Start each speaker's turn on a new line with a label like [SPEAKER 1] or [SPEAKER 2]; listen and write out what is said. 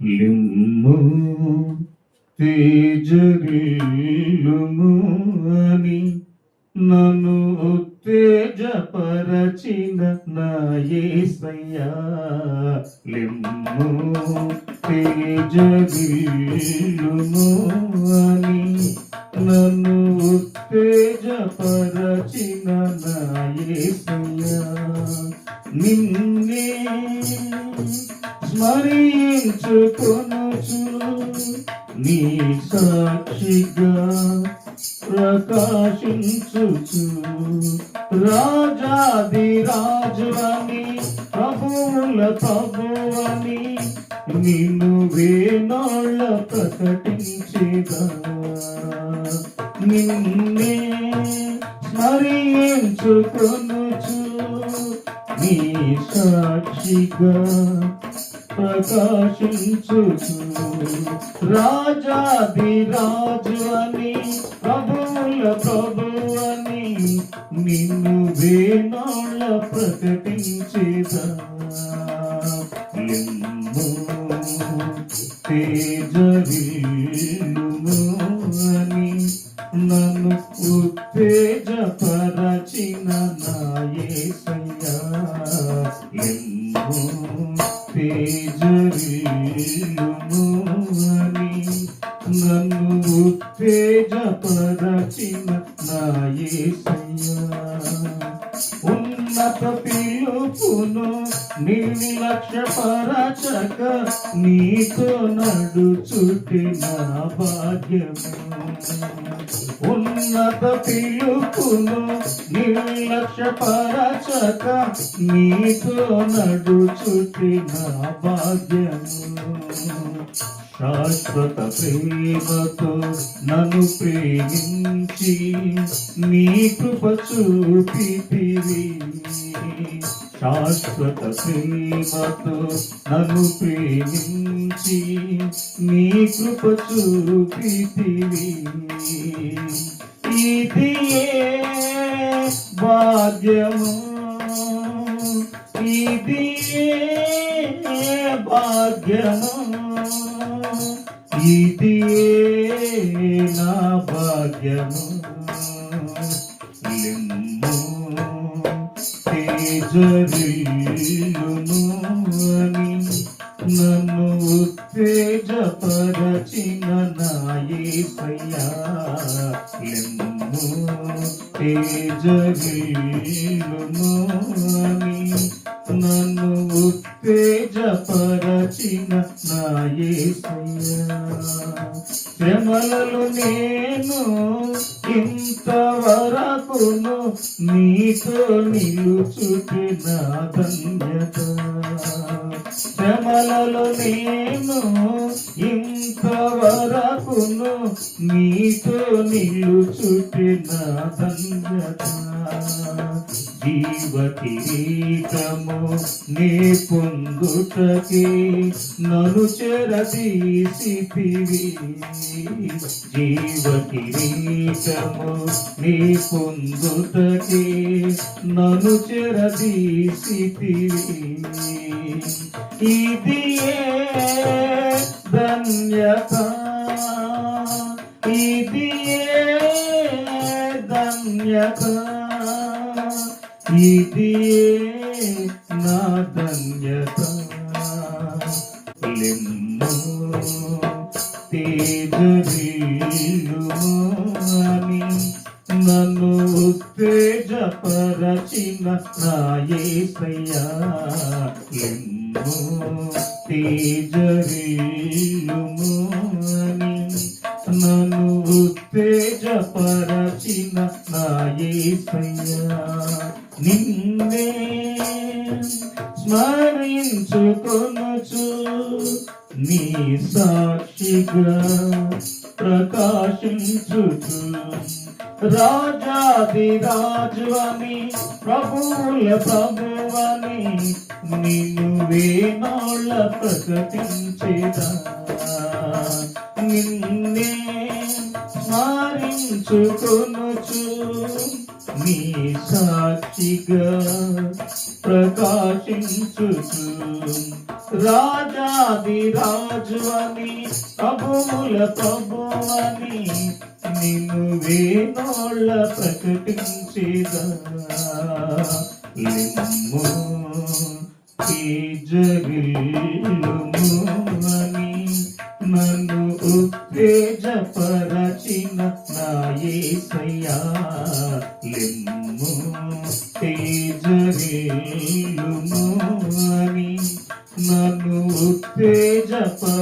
[SPEAKER 1] లిమ్ము తేజరిల్లుము అని నన్ను ఉత్తేజపరచిన నా యేసయ్యా. లిమ్ము తేజరిల్లుము అని నన్ను ఉత్తేజపరచిన నా యేసయ్యా. నిన్నే స్మరించుకొనుచు నీ సాక్షిగా ప్రకాశించుచు రాజాది రాజువని ప్రభువుల ప్రభువని నిన్ను వేణోళ్ళ ప్రకటించేదా. నిన్నే స్మరించుకొనుచు నీ సాక్షిగా ప్రకాశించుచు రాజాది రాజువని ప్రభువుల ప్రభువని నిన్ను వేణోళ్ళ ప్రకటించేదా. లిమ్ము తేజరిల్లుము అని నన్ను ఉత్తేజపరచిన నా యేసయ్యా. లిమ్ము తేజరిల్లుము అని నన్ను ఉత్తేజపరచిన నా యేసయ్యా. ఉన్నత పిలుపును నిర్లక్ష్యపరచక నీతో నడుచుటి నా భాగ్యము. ఉన్నత పిలుపును నిర్లక్ష్యపరచక నీతో నడుచుటి నా భాగ్యము. శాశ్వత ప్రేమతో నన్ను ప్రేమించి నీ కృప చూపితివి. శాశ్వత ప్రేమతో నన్ను ప్రేమించి నీ కృప చూపితివి. ఇది ఏ భాగ్యము, ఇది ఏ భాగ్యము, ఇది నా భాగ్యము. లిమ్ము తేజరిల్లుము అని నన్ను ఉత్తేజపరచిన నా యేసయ్యా. లిమ్ము తేజరిల్లుము అని నన్ను ఉత్తేజపరచిన నా యేసయ్యా. శ్రమలలో నేను ఇంతవరకును నీతో నిలుచుటి నా ధన్యత. శ్రమలలో నేను ఇంతవరకును నీతో నిలుచుటి నా ధన్యత. జీవ కిరీటము నే పొందుటకి నన్ను చెరదీసితివి. జీవ కిరీటము నీ పొందుటకి నన్ను చెరదీసితివి. ఇది ఏ ధన్యత, ఇది ఏ ధన్యత, ఇది నా ధన్యత. లిమ్ము తేజరిల్లుము అని నన్ను ఉత్తేజపరచిన నా యేసయ్యా. లిమ్ము తేజరిల్లుము అని నన్ను ఉత్తేజపరచిన నా యేసయ్యా. నిన్నే స్మరించుకొనుచు నీ సాక్షిగా ప్రకాశించుచు రాజాది రాజువని ప్రభువుల ప్రభువని నిన్ను వేణోళ్ళ ప్రకటించేదా. నిన్నే స్మరించుకొనుచు నీ సాక్షిగా ప్రకాశించుచు రాజాది రాజు రాజు అని ప్రభువుల ప్రభువని నిన్ను వేణోళ్ళ ప్రకటించేదా లిమ్ము తేజరిల్లుము అని నన్ను ఉత్తేజపరచిన నా యేసయ్యా లిమ్ము తేజరిల్లుము అని నన్ను ఉత్తేజపరచిన